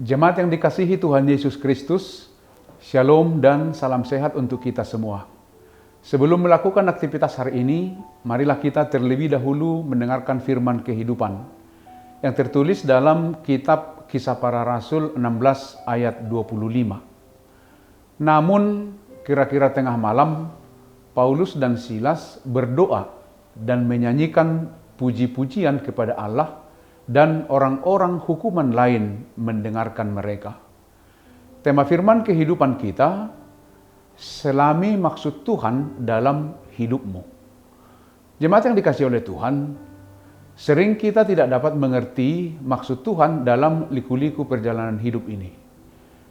Jemaat yang dikasihi Tuhan Yesus Kristus, Shalom dan salam sehat untuk kita semua. Sebelum melakukan aktivitas hari ini, marilah kita terlebih dahulu mendengarkan firman kehidupan yang tertulis dalam kitab Kisah Para Rasul 16 ayat 25. Namun, kira-kira tengah malam, Paulus dan Silas berdoa dan menyanyikan puji-pujian kepada Allah, dan orang-orang hukuman lain mendengarkan mereka. Tema firman kehidupan kita, selami maksud Tuhan dalam hidupmu. Jemaat yang dikasihi oleh Tuhan, sering kita tidak dapat mengerti maksud Tuhan dalam liku-liku perjalanan hidup ini.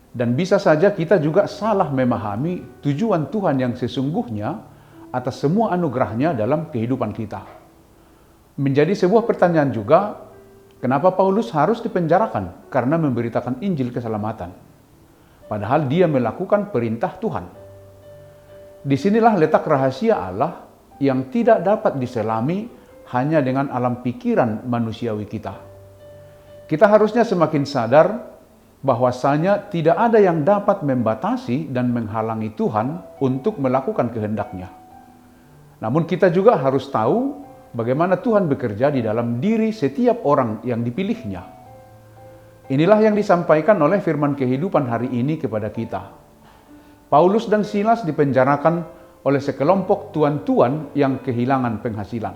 Dan bisa saja kita juga salah memahami tujuan Tuhan yang sesungguhnya atas semua anugerahnya dalam kehidupan kita. Menjadi sebuah pertanyaan juga, kenapa Paulus harus dipenjarakan karena memberitakan Injil keselamatan? Padahal dia melakukan perintah Tuhan. Disinilah letak rahasia Allah yang tidak dapat diselami hanya dengan alam pikiran manusiawi kita. Kita harusnya semakin sadar bahwasanya tidak ada yang dapat membatasi dan menghalangi Tuhan untuk melakukan kehendak-Nya. Namun kita juga harus tahu bagaimana Tuhan bekerja di dalam diri setiap orang yang dipilihnya. Inilah yang disampaikan oleh firman kehidupan hari ini kepada kita. Paulus dan Silas dipenjarakan oleh sekelompok tuan-tuan yang kehilangan penghasilan.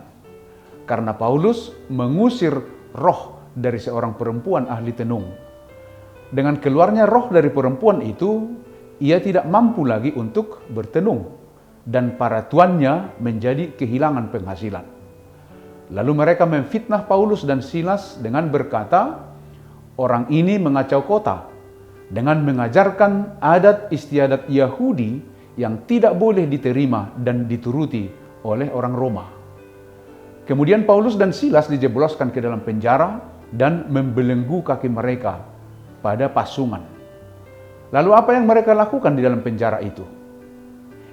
Karena Paulus mengusir roh dari seorang perempuan ahli tenung. Dengan keluarnya roh dari perempuan itu, ia tidak mampu lagi untuk bertenung. Dan para tuannya menjadi kehilangan penghasilan. Lalu mereka memfitnah Paulus dan Silas dengan berkata, orang ini mengacau kota dengan mengajarkan adat istiadat Yahudi yang tidak boleh diterima dan dituruti oleh orang Roma. Kemudian Paulus dan Silas dijebloskan ke dalam penjara dan membelenggu kaki mereka pada pasungan. Lalu apa yang mereka lakukan di dalam penjara itu?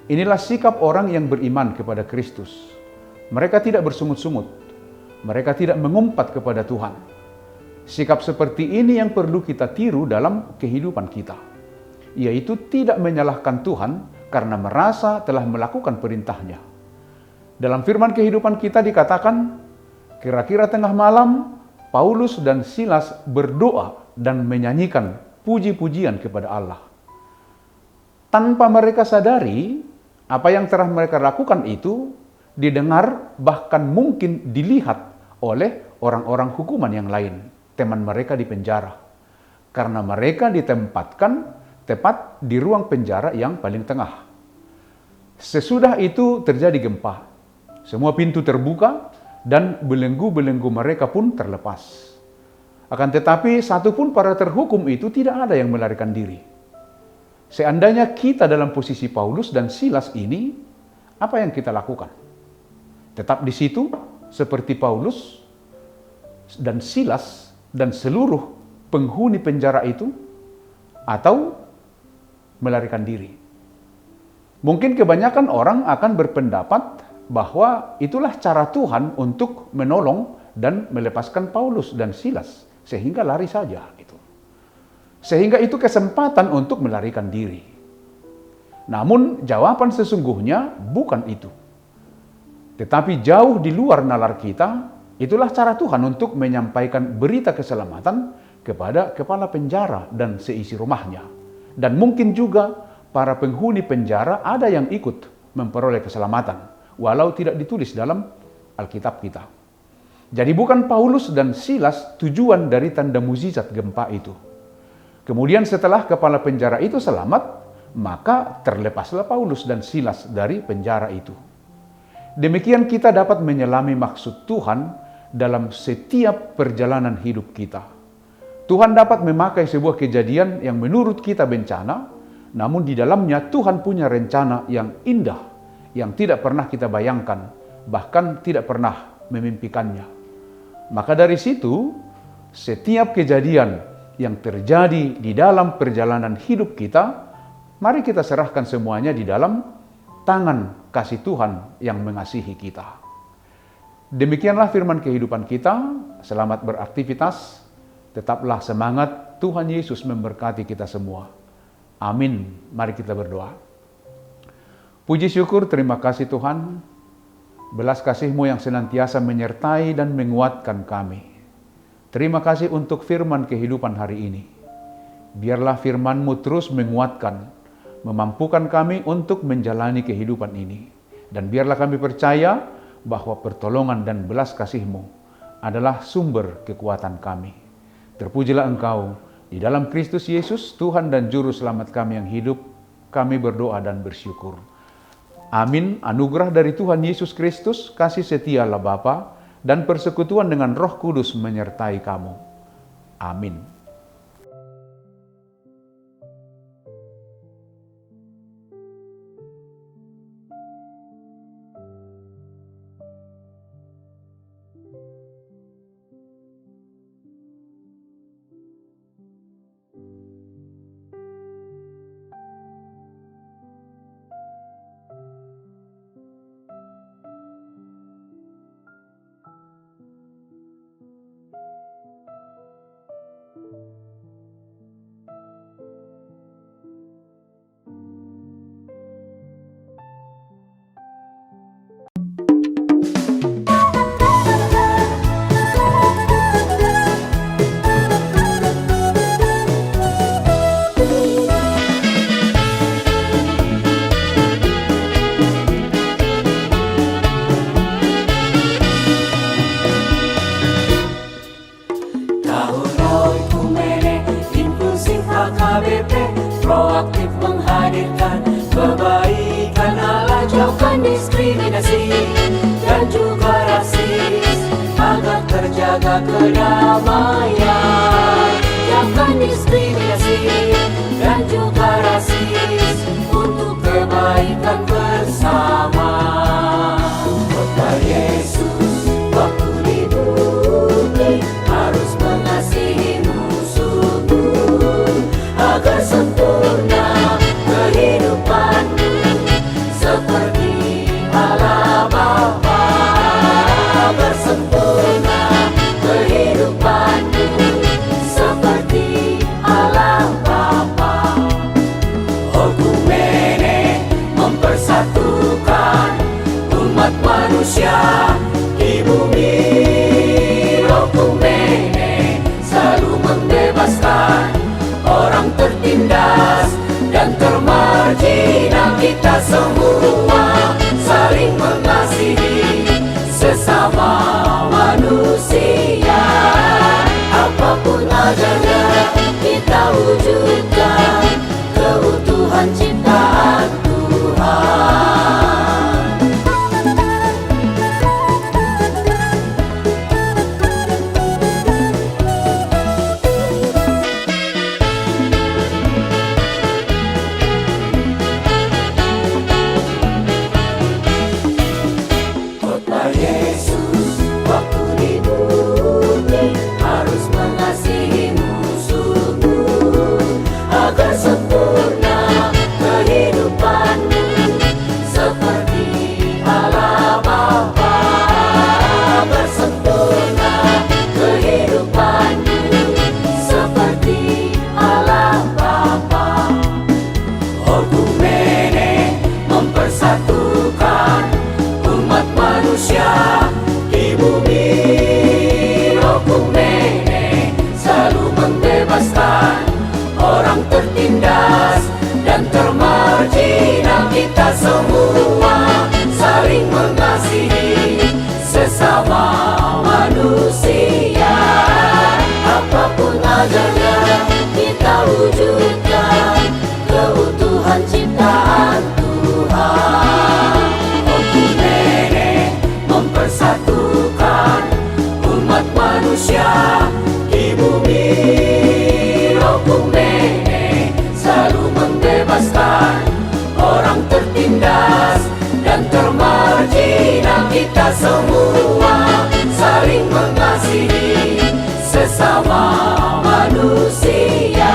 Inilah sikap orang yang beriman kepada Kristus. Mereka tidak bersungut-sungut. Mereka tidak mengumpat kepada Tuhan. Sikap seperti ini yang perlu kita tiru dalam kehidupan kita. Yaitu tidak menyalahkan Tuhan karena merasa telah melakukan perintah-Nya. Dalam firman kehidupan kita dikatakan, kira-kira tengah malam, Paulus dan Silas berdoa dan menyanyikan puji-pujian kepada Allah. Tanpa mereka sadari, apa yang telah mereka lakukan itu didengar bahkan mungkin dilihat oleh orang-orang hukuman yang lain, teman mereka di penjara. Karena mereka ditempatkan tepat di ruang penjara yang paling tengah. Sesudah itu terjadi gempa. Semua pintu terbuka dan belenggu-belenggu mereka pun terlepas. Akan tetapi satupun para terhukum itu tidak ada yang melarikan diri. Seandainya kita dalam posisi Paulus dan Silas ini, apa yang kita lakukan? Tetap di situ seperti Paulus dan Silas dan seluruh penghuni penjara itu, atau melarikan diri? Mungkin kebanyakan orang akan berpendapat bahwa itulah cara Tuhan untuk menolong dan melepaskan Paulus dan Silas sehingga lari saja gitu. Sehingga itu kesempatan untuk melarikan diri. Namun jawaban sesungguhnya bukan itu. Tetapi jauh di luar nalar kita, itulah cara Tuhan untuk menyampaikan berita keselamatan kepada kepala penjara dan seisi rumahnya. Dan mungkin juga para penghuni penjara ada yang ikut memperoleh keselamatan, walau tidak ditulis dalam Alkitab kita. Jadi bukan Paulus dan Silas tujuan dari tanda mukjizat gempa itu. Kemudian setelah kepala penjara itu selamat, maka terlepaslah Paulus dan Silas dari penjara itu. Demikian kita dapat menyelami maksud Tuhan dalam setiap perjalanan hidup kita. Tuhan dapat memakai sebuah kejadian yang menurut kita bencana, namun di dalamnya Tuhan punya rencana yang indah, yang tidak pernah kita bayangkan, bahkan tidak pernah memimpikannya. Maka dari situ, setiap kejadian yang terjadi di dalam perjalanan hidup kita, mari kita serahkan semuanya di dalam tangan kasih Tuhan yang mengasihi kita. Demikianlah firman kehidupan kita. Selamat beraktivitas, tetaplah semangat, Tuhan Yesus memberkati kita semua. Amin. Mari kita berdoa. Puji syukur, terima kasih Tuhan. Belas kasih-Mu yang senantiasa menyertai dan menguatkan kami. Terima kasih untuk firman kehidupan hari ini. Biarlah firman-Mu terus menguatkan, memampukan kami untuk menjalani kehidupan ini. Dan biarlah kami percaya bahwa pertolongan dan belas kasih-Mu adalah sumber kekuatan kami. Terpujilah Engkau, di dalam Kristus Yesus, Tuhan dan Juru Selamat kami yang hidup, kami berdoa dan bersyukur. Amin. Anugerah dari Tuhan Yesus Kristus, kasih setia Allah Bapa, dan persekutuan dengan Roh Kudus menyertai kamu. Amin. Proaktif menghadirkan kebaikan Allah, jauhkan diskriminasi dan juga rasis, agar terjaga kedamaian. Jauhkan diskriminasi dan juga rasis untuk kebaikan bersama. Kota Yesus, waktu di bumi harus mengasihi musuhmu agar sempurna kehidupanmu seperti Allah Bapa. Agar sempurna kehidupanmu seperti Allah Bapa. Okumene mempersatukan umat manusia di bumi. Okumene selalu membebaskan orang tertindas dan termarginal. Kita semua saling mengasihi sesama manusia. Apapun adanya kita wujudkan keutuhan ciptaan Tuhan. Kita semua saling mengasihi sesama manusia. Apapun adanya kita wujudkan keutuhan ciptaan Tuhan. Okumene mempersatukan umat manusia di bumi. Okumene selalu membebaskan orang tertindas dan termarginal. Kita semua saling mengasihi sesama manusia.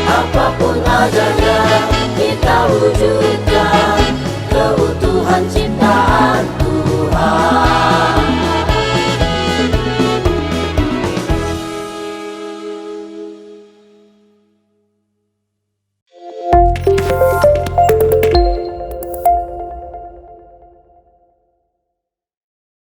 Apapun adanya kita wujud